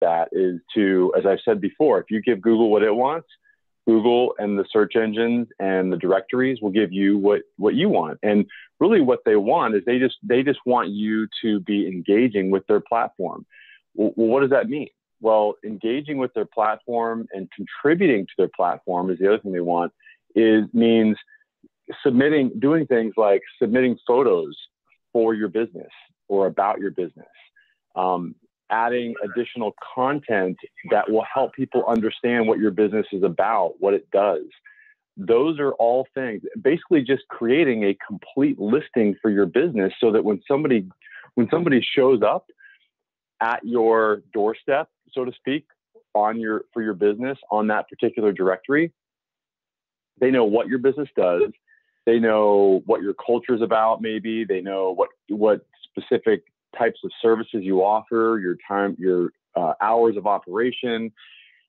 that is to, as I've said before, if you give Google what it wants, Google and the search engines and the directories will give you what you want. And really what they want is they just want you to be engaging with their platform. Well, what does that mean? Well, engaging with their platform and contributing to their platform is the other thing they want. Means doing things like submitting photos for your business or about your business, adding additional content that will help people understand what your business is about, what it does. Those are all things, basically just creating a complete listing for your business so that when somebody shows up at your doorstep, so to speak, for your business on that particular directory, they know what your business does. They know what your culture is about. Maybe they know what specific types of services you offer, your time, your hours of operation.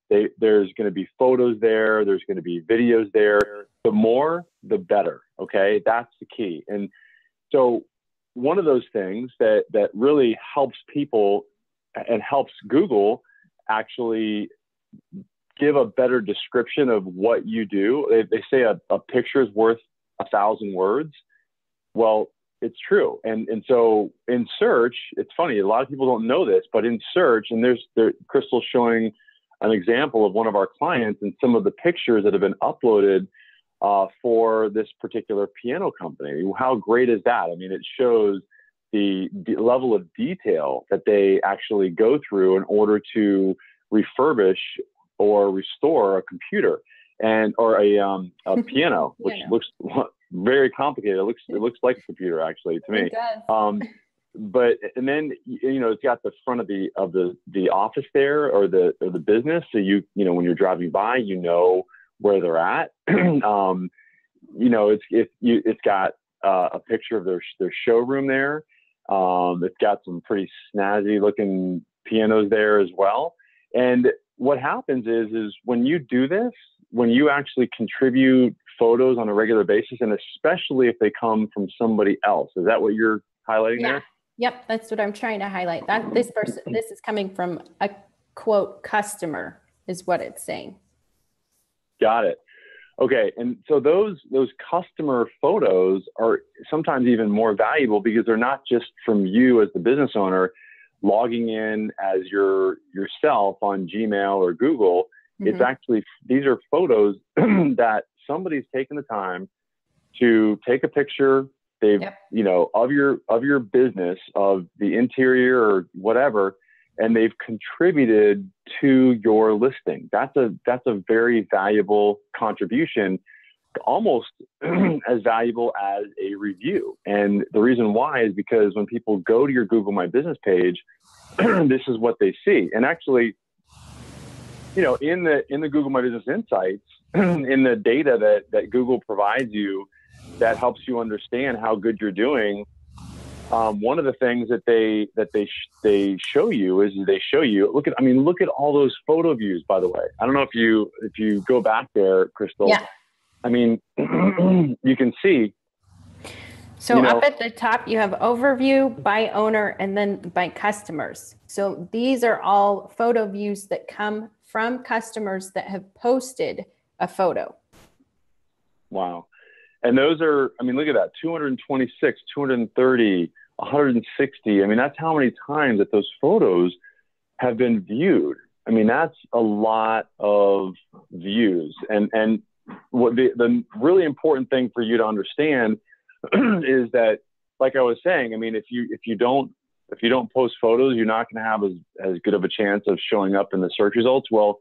There's going to be photos there. There's going to be videos there. The more, the better. Okay. That's the key. And so one of those things that really helps people and helps Google actually give a better description of what you do. They say a picture is worth 1,000 words. Well, it's true. And so in search, it's funny, a lot of people don't know this, but in search, and Crystal's showing an example of one of our clients and some of the pictures that have been uploaded for this particular piano company. How great is that? I mean, it shows the level of detail that they actually go through in order to refurbish or restore a computer or a piano, which looks very complicated. It looks like a computer actually to me. It does. And then it's got the front of the office there or the business. So when you're driving by, where they're at. It's got a picture of their showroom there. It's got some pretty snazzy looking pianos there as well. And what happens is when you do this, when you actually contribute photos on a regular basis, and especially if they come from somebody else, is that what you're highlighting there? Yep, that's what I'm trying to highlight. That this is coming from a quote customer is what it's saying. Got it. Okay, and so those customer photos are sometimes even more valuable because they're not just from you as the business owner logging in as yourself on Gmail or Google. Mm-hmm. It's actually, these are photos that somebody's taken the time to take a picture. They've, of your business, of the interior or whatever, and they've contributed to your listing. That's a very valuable contribution, almost as valuable as a review. And the reason why is because when people go to your Google My Business page, this is what they see. And actually, in the Google My Business Insights, in the data that Google provides you that helps you understand how good you're doing, one of the things that they show you is look at all those photo views, by the way. I don't know if you go back there, Crystal. Yeah. I mean, you can see. So up at the top, you have overview by owner and then by customers. So these are all photo views that come from customers that have posted a photo. Wow. And those are, look at that, 226, 230, 160. That's how many times that those photos have been viewed. That's a lot of views. And what the really important thing for you to understand is that, like I was saying, if you don't post photos, you're not going to have as good of a chance of showing up in the search results. Well,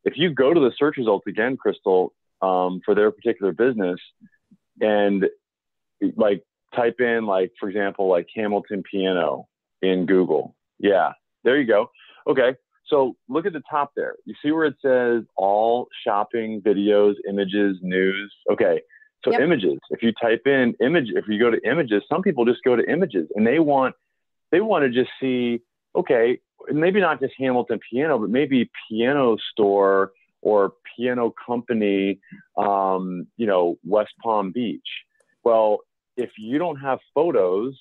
if you go to the search results again, Crystal, for their particular business, and type in, for example, Hamilton piano in Google. Yeah, there you go. Okay. So look at the top there. You see where it says all shopping, videos, images, news. Okay. So images, if you type in if you go to images, some people just go to images and they want to just see, okay, maybe not just Hamilton piano, but maybe piano store or piano company, West Palm Beach. Well, if you don't have photos,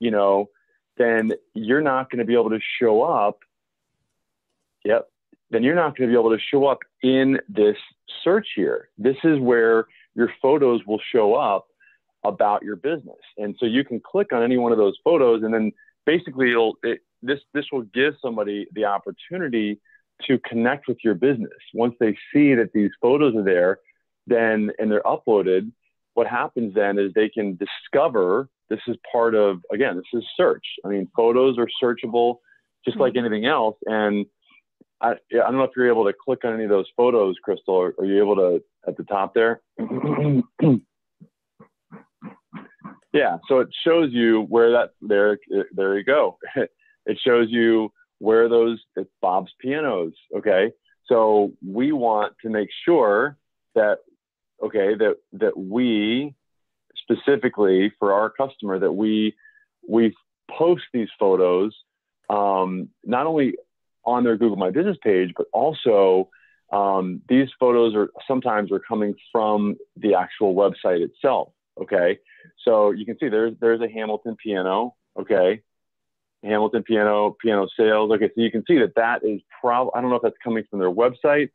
then you're not going to be able to show up Yep. Then you're not going to be able to show up in this search here. This is where your photos will show up about your business. And so you can click on any one of those photos, and then basically this will give somebody the opportunity to connect with your business. Once they see that these photos are there, then, and they're uploaded, what happens then is they can discover, this is part of, again, this is search. I mean, photos are searchable just like anything else. And I don't know if you're able to click on any of those photos, Crystal. Are you able to at the top there? Yeah, so it shows you where that, there you go. It shows you where those, it's Bob's Pianos, okay? So we want to make sure that, okay, that we specifically for our customer, that we post these photos, not only on their Google My Business page, but also these photos are sometimes coming from the actual website itself. Okay, so you can see there's a Hamilton piano. Okay, Hamilton piano sales. Okay, so you can see that is probably, I don't know if that's coming from their website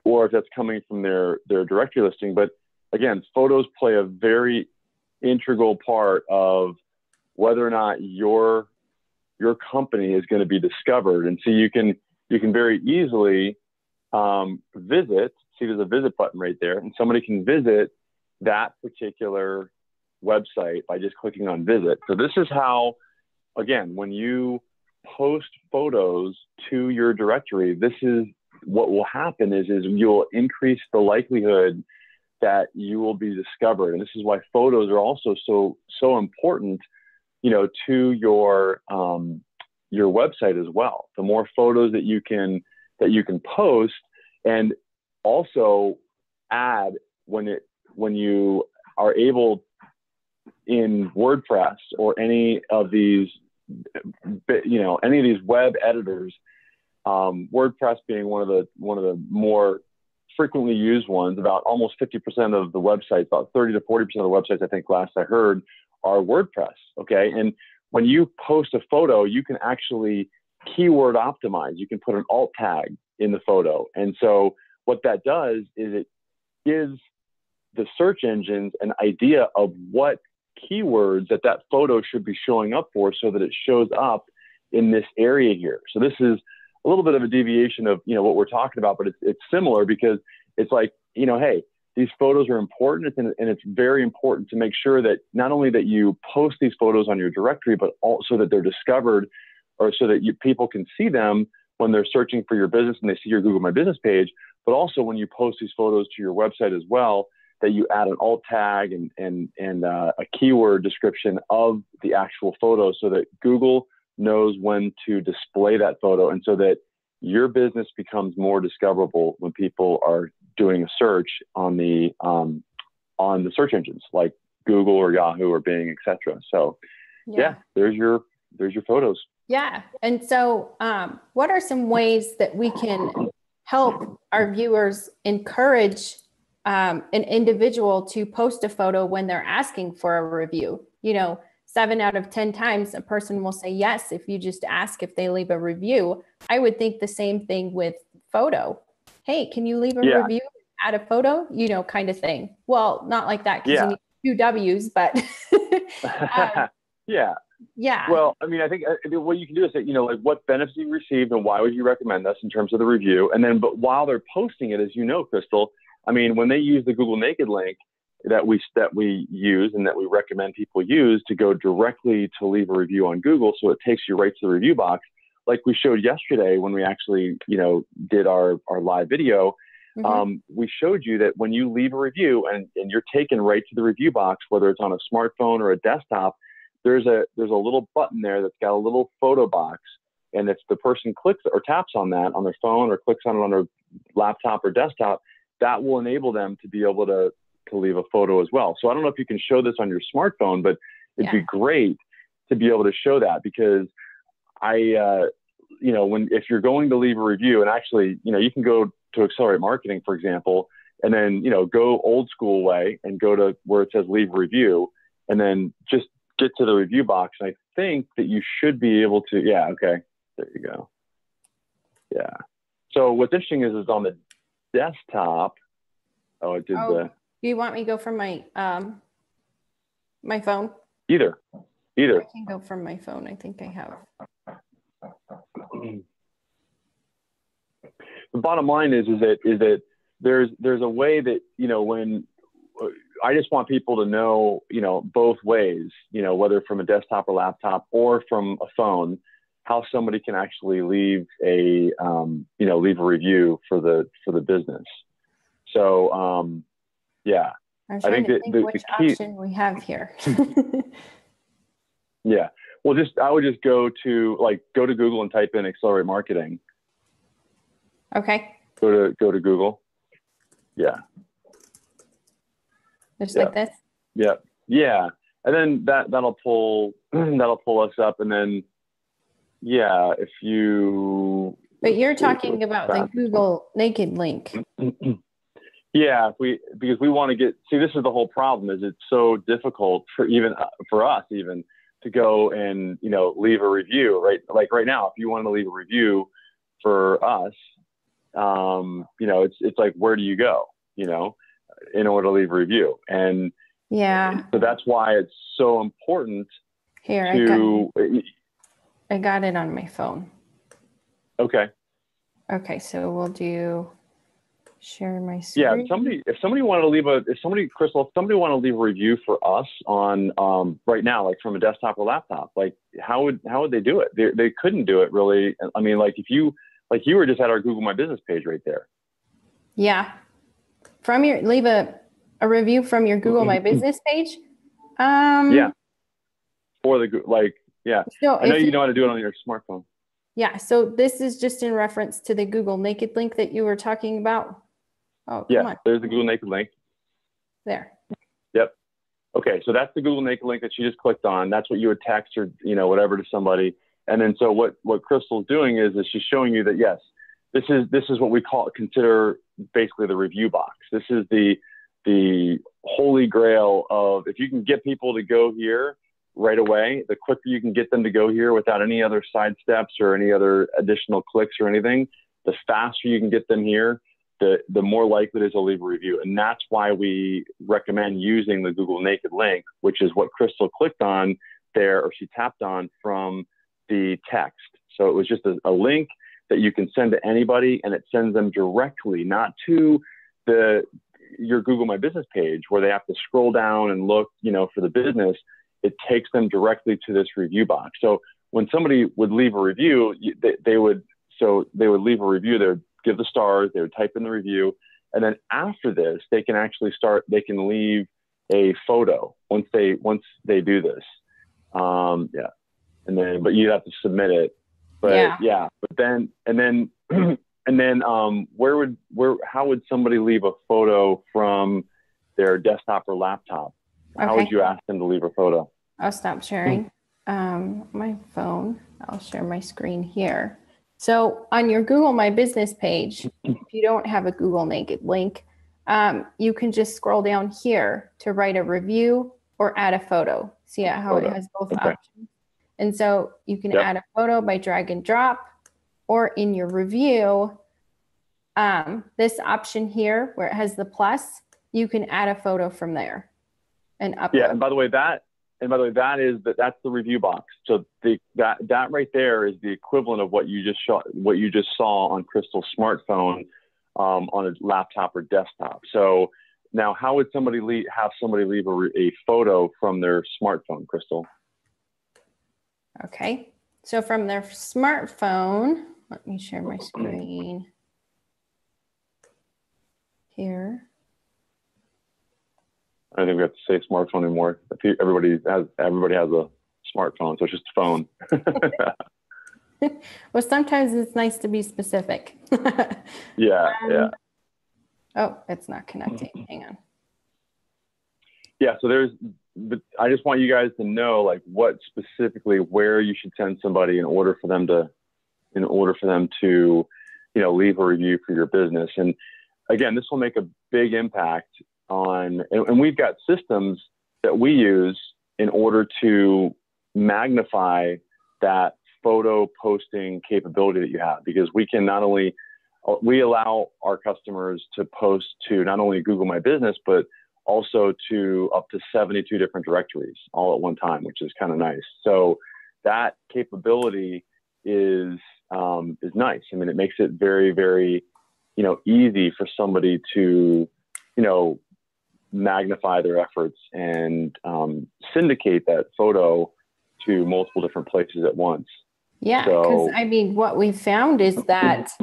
or if that's coming from their directory listing. But again, photos play a very integral part of whether or not your company is going to be discovered. And so you can very easily visit. See, there's a visit button right there, and somebody can visit that particular website by just clicking on visit. So this is how, again, when you post photos to your directory, this is what will happen is you'll increase the likelihood that you will be discovered. And this is why photos are also so important, to your website as well. The more photos that you can post, and also add when you are able in WordPress or any of these web editors, WordPress being one of the more frequently used ones. About almost 50% of the websites, about 30 to 40% of the websites, I think last I heard, are WordPress. Okay. And when you post a photo, you can actually keyword optimize. You can put an alt tag in the photo. And so what that does is it gives the search engines an idea of what keywords that photo should be showing up for, so that it shows up in this area here. So this is a little bit of a deviation of, what we're talking about, but it's similar, because it's like, hey, these photos are important, and it's very important to make sure that not only that you post these photos on your directory, but also that they're discovered, or so that people can see them when they're searching for your business and they see your Google My Business page, but also when you post these photos to your website as well, that you add an alt tag and a keyword description of the actual photo, so that Google knows when to display that photo, and so that your business becomes more discoverable when people are doing a search on the search engines like Google or Yahoo or Bing, etc. So yeah, there's your photos. Yeah. And so what are some ways that we can help our viewers encourage an individual to post a photo when they're asking for a review? 7 out of 10 times a person will say yes if you just ask if they leave a review. I would think the same thing with photo. Hey, can you leave a review, add a photo, kind of thing. Well, not like that, because you need 2 W's, but yeah. Well, I mean, I think what you can do is say, like, what benefits you received and why would you recommend us in terms of the review? And then, but while they're posting it, as you know, Crystal, I mean, when they use the Google Naked link that we use and that we recommend people use to go directly to leave a review on Google, so it takes you right to the review box, like we showed yesterday when we actually, did our live video. We showed you that when you leave a review and you're taken right to the review box, whether it's on a smartphone or a desktop, there's a little button there that's got a little photo box. And if the person clicks or taps on that on their phone or clicks on it on their laptop or desktop, that will enable them to be able to leave a photo as well. So I don't know if you can show this on your smartphone, but it'd be great to be able to show that, because if you're going to leave a review, and actually, you can go to Accelerate Marketing, for example, and then, go old school way and go to where it says leave a review, and then just get to the review box. And I think that you should be able to, okay, there you go. Yeah. So what's interesting is on the desktop. Oh, it did the. Do you want me to go from my my phone? Either. I can go from my phone. I think I have. The bottom line is that there's a way that, you know, when I just want people to know, you know, both ways, you know, whether from a desktop or laptop or from a phone, how somebody can actually leave a, you know, leave a review for the business. So, yeah, I'm trying to think which option we have here. Yeah. Well, I would just go to Google and type in accelerate marketing. Okay. Go to Google. Yeah. Just like this? Yeah. Yeah. And then that'll pull us up, and then if you. But you're talking about the Google naked link. Yeah, because we want to this is the whole problem, is it's so difficult for us even to go and, you know, leave a review, right? Like right now, if you want to leave a review for us, you know, it's like, where do you go, you know, in order to leave a review? And yeah, so that's why it's so important. Here, I got it on my phone. Okay. Okay, so we'll do share my screen. Yeah, if somebody wanted to leave a review for us on right now, like from a desktop or laptop, like how would they do it? They couldn't do it really. I mean, like if you were just at our Google My Business page right there. Yeah, leave a review from your Google My Business page. Yeah. For So I know you know how to do it on your smartphone. Yeah. So this is just in reference to the Google Naked link that you were talking about. Oh, come on. There's the Google Naked link. There. Yep. Okay. So that's the Google Naked link that you just clicked on. That's what you would text or, you know, whatever to somebody. And then so what Crystal's doing is she's showing you that, yes, this is what we consider basically the review box. This is the holy grail of, if you can get people to go here right away, the quicker you can get them to go here without any other side steps or any other additional clicks or anything, the faster you can get them here, the more likely it is to leave a review. And that's why we recommend using the Google Naked link, which is what Crystal clicked on there, or she tapped on from the text. So it was just a link that you can send to anybody, and it sends them directly, not to your Google My Business page where they have to scroll down and look, you know, for the business. It takes them directly to this review box. So when somebody would leave a review, they would leave a review. They would give the stars, they would type in the review. And then after this, they can leave a photo once they do this. And then, but you have to submit it. But how would somebody leave a photo from their desktop or laptop? How would you ask them to leave a photo? I'll stop sharing my phone. I'll share my screen here. So on your Google My Business page, if you don't have a Google Naked link, you can just scroll down here to write a review or add a photo. See how it has both options? And so you can add a photo by drag and drop, or in your review, this option here where it has the plus, you can add a photo from there and upload. Yeah, and by the way, that's the review box. So that right there is the equivalent of what you just saw on Crystal's smartphone on a laptop or desktop. So now, how would somebody leave a photo from their smartphone, Crystal? Okay, so from their smartphone, let me share my screen here. I don't think we have to say smartphone anymore. Everybody has a smartphone, so it's just a phone. Well, sometimes it's nice to be specific. Yeah. Oh, it's not connecting. Hang on. Yeah, so I just want you guys to know, like, what specifically where you should send somebody in order for them to, you know, leave a review for your business. And again, this will make a big impact on, and we've got systems that we use in order to magnify that photo posting capability that you have, because we can not only we allow our customers to post to not only Google My Business, but also to up to 72 different directories all at one time, which is kind of nice. So that capability is nice. I mean, it makes it very, very, easy for somebody to, magnify their efforts and syndicate that photo to multiple different places at once. Yeah, because what we found is that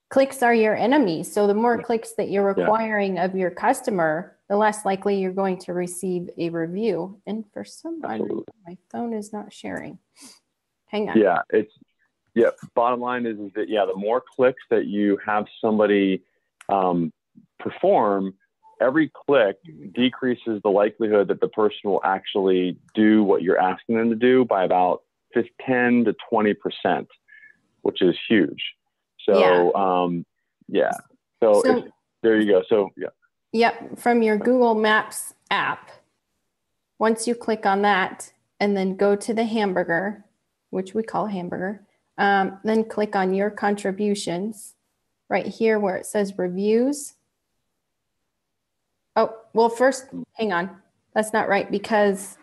clicks are your enemy. So the more clicks that you're requiring of your customer, the less likely you're going to receive a review. And for some reason, my phone is not sharing. Hang on. Yeah, bottom line is that, the more clicks that you have somebody perform, every click decreases the likelihood that the person will actually do what you're asking them to do by about 10 to 20%, which is huge. So, So there you go. So, Yep. From your Google Maps app, once you click on that and then go to the hamburger, which we call hamburger, then click on your contributions right here where it says reviews. Oh, well, first, hang on. That's not right, because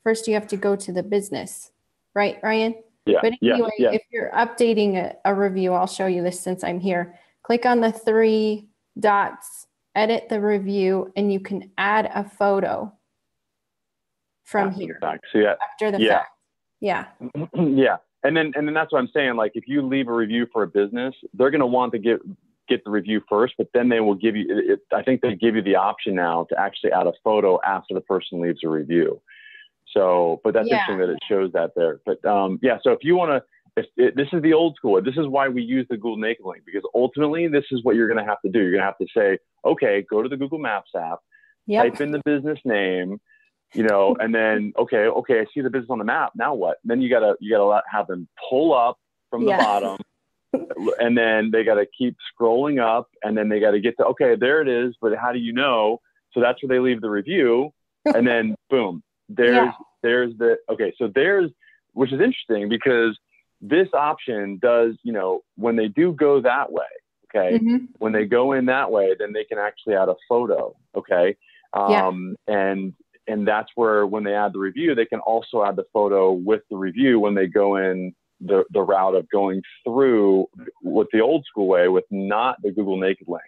first you have to go to the business, right, Ryan? Yeah. But anyway, if you're updating a review, I'll show you this since I'm here. Click on the 3 dots, edit the review, and you can add a photo from here. After the fact. Yeah. Yeah. And then that's what I'm saying. Like, if you leave a review for a business, they're going to want to get the review first, but then they will give you, I think they give you the option now to actually add a photo after the person leaves a review. So, but that's interesting that it shows that there. But so if you want to, this is the old school. This is why we use the Google Naked Link, because ultimately this is what you're going to have to do. You're going to have to say, okay, go to the Google Maps app, type in the business name, and then, okay, I see the business on the map. Now what? Then you gotta have them pull up from the bottom, and then they got to keep scrolling up, and then they got to get to, okay, there it is. But how do you know? So that's where they leave the review, and then boom, there's which is interesting, because this option does, when they do go that way, okay, when they go in that way, then they can actually add a photo, okay, and that's where, when they add the review, they can also add the photo with the review when they go in the route of going through with the old school way, with not the Google Naked Link.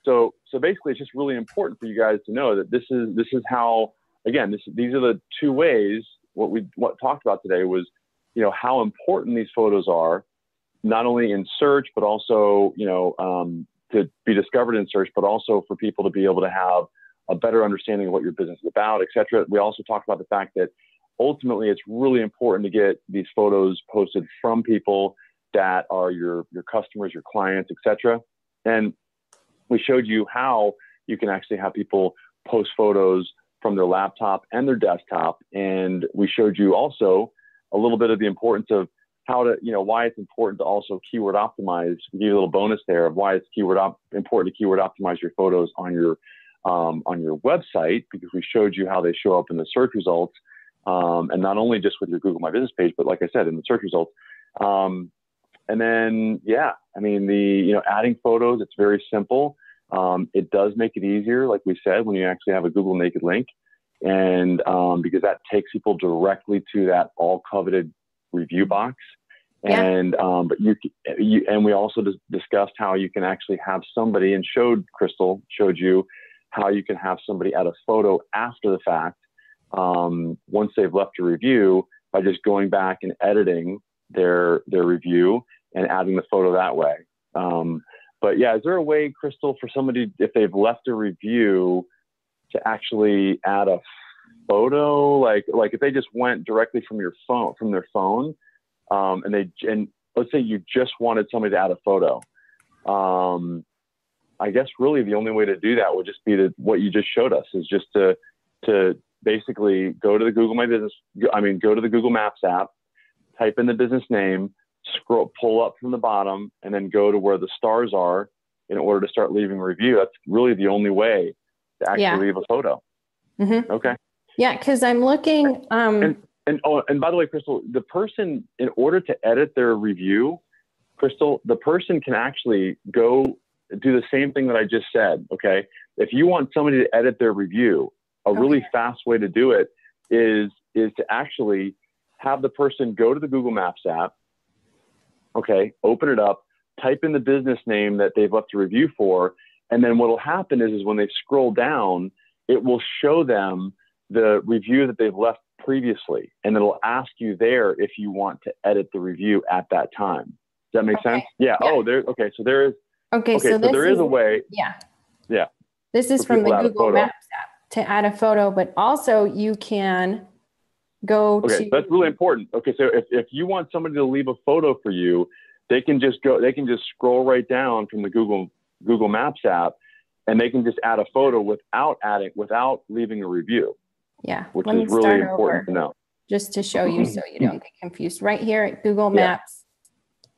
So basically, it's just really important for you guys to know that this is how, again, these are the two ways. What talked about today was, how important these photos are, not only in search, but also, to be discovered in search, but also for people to be able to have a better understanding of what your business is about, et cetera. We also talked about the fact that ultimately it's really important to get these photos posted from people that are your customers, your clients, et cetera. And we showed you how you can actually have people post photos from their laptop and their desktop. And we showed you also a little bit of the importance of how to, why it's important to also keyword optimize. We give you a little bonus there of why it's important to keyword optimize your photos on your website, because we showed you how they show up in the search results. And not only just with your Google My Business page, but like I said, in the search results. And then, adding photos, it's very simple. It does make it easier, like we said, when you actually have a Google Naked Link, and because that takes people directly to that all coveted review box. And but and we also discussed how you can actually have somebody, and Crystal showed you how you can have somebody add a photo after the fact, once they've left a review, by just going back and editing their review and adding the photo that way. But is there a way, Crystal, for somebody, if they've left a review, to actually add a photo, like if they just went directly from their phone, and let's say you just wanted somebody to add a photo, I guess really the only way to do that would just be what you just showed us, is just to basically go to the Google Maps app, type in the business name, pull up from the bottom, and then go to where the stars are in order to start leaving a review. That's really the only way to actually leave a photo. Okay. Yeah, because I'm looking. And by the way, Crystal, the person, in order to edit their review, Crystal, the person can actually go do the same thing that I just said. Okay. If you want somebody to edit their review, a really fast way to do it is to actually have the person go to the Google Maps app. Okay. Open it up, type in the business name that they've left a review for. And then what will happen is when they scroll down, it will show them the review that they've left previously. And it'll ask you there if you want to edit the review at that time. Does that make sense? Yeah. Oh, okay. So there is. Okay. So there is a way. Yeah. Yeah. This is from the Google Maps app to add a photo, but also you can go to. Okay. That's really important. Okay. So if you want somebody to leave a photo for you, they can just scroll right down from the Google Maps app, and they can just add a photo without leaving a review. Yeah. Which is really important to know. Just to show you so you don't get confused. Right here at Google Maps.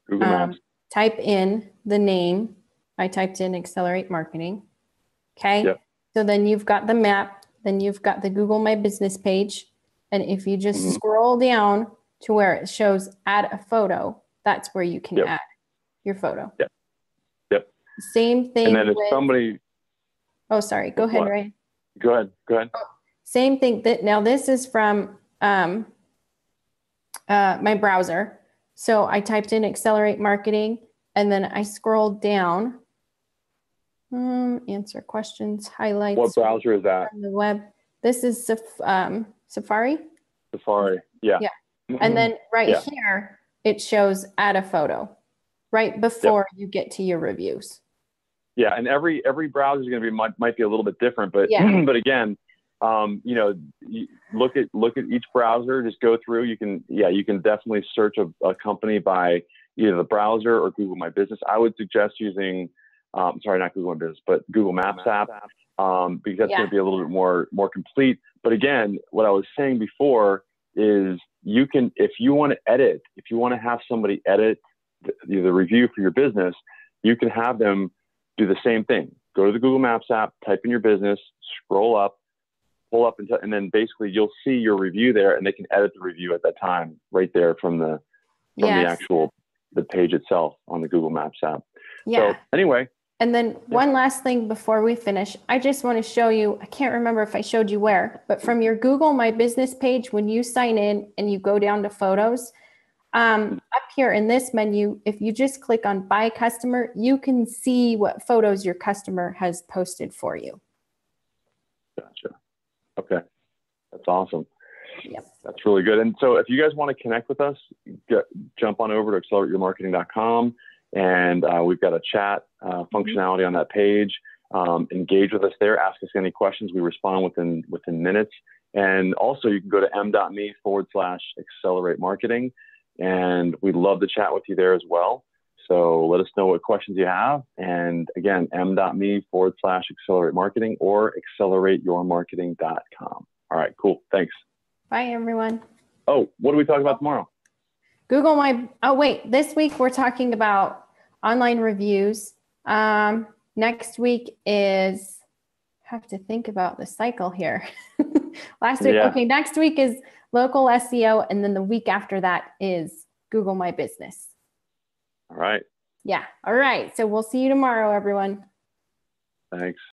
Google Maps. Type in the name. I typed in Accelerate Marketing. Okay. Yep. So then you've got the map, then you've got the Google My Business page. And if you just scroll down to where it shows add a photo, that's where you can add your photo. Yep. Yep. Same thing. And then if somebody. Oh, sorry. Go ahead, Ray. Go ahead. Oh, same thing. Now this is from my browser. So I typed in Accelerate Marketing, and then I scrolled down. Answer questions, highlights. What browser is that? On the web. This is Safari. Safari, yeah. And then here, it shows add a photo right before you get to your reviews. Yeah, and every browser is going to be might be a little bit different, but but again, you look at each browser. Just go through. You can definitely search a company by either the browser or Google My Business. I would suggest using sorry, not Google My Business, but Google Maps app because that's going to be a little bit more complete. But again, what I was saying before is you can, if you want to have somebody edit the review for your business, you can have them do the same thing. Go to the Google Maps app, type in your business, scroll up, pull up, and then basically you'll see your review there, and they can edit the review at that time right there from the actual the page itself on the Google Maps app. Yeah. So anyway. And then one last thing before we finish, I just want to show you, I can't remember if I showed you where, but from your Google My Business page, when you sign in and you go down to photos, up here in this menu, if you just click on By Customer, you can see what photos your customer has posted for you. Gotcha. Okay. That's awesome. Yep. That's really good. And so if you guys want to connect with us, jump on over to accelerateyourmarketing.com. And we've got a chat functionality on that page. Engage with us there. Ask us any questions. We respond within minutes. And also you can go to m.me/accelerate marketing. And we'd love to chat with you there as well. So let us know what questions you have. And again, m.me/accelerate marketing or accelerateyourmarketing.com. All right, cool. Thanks. Bye, everyone. Oh, what do we talk about tomorrow? This week we're talking about online reviews. Next week is, have to think about the cycle here. Last week, next week is local SEO, and then the week after that is Google My Business. All right. Yeah. All right. So we'll see you tomorrow, everyone. Thanks.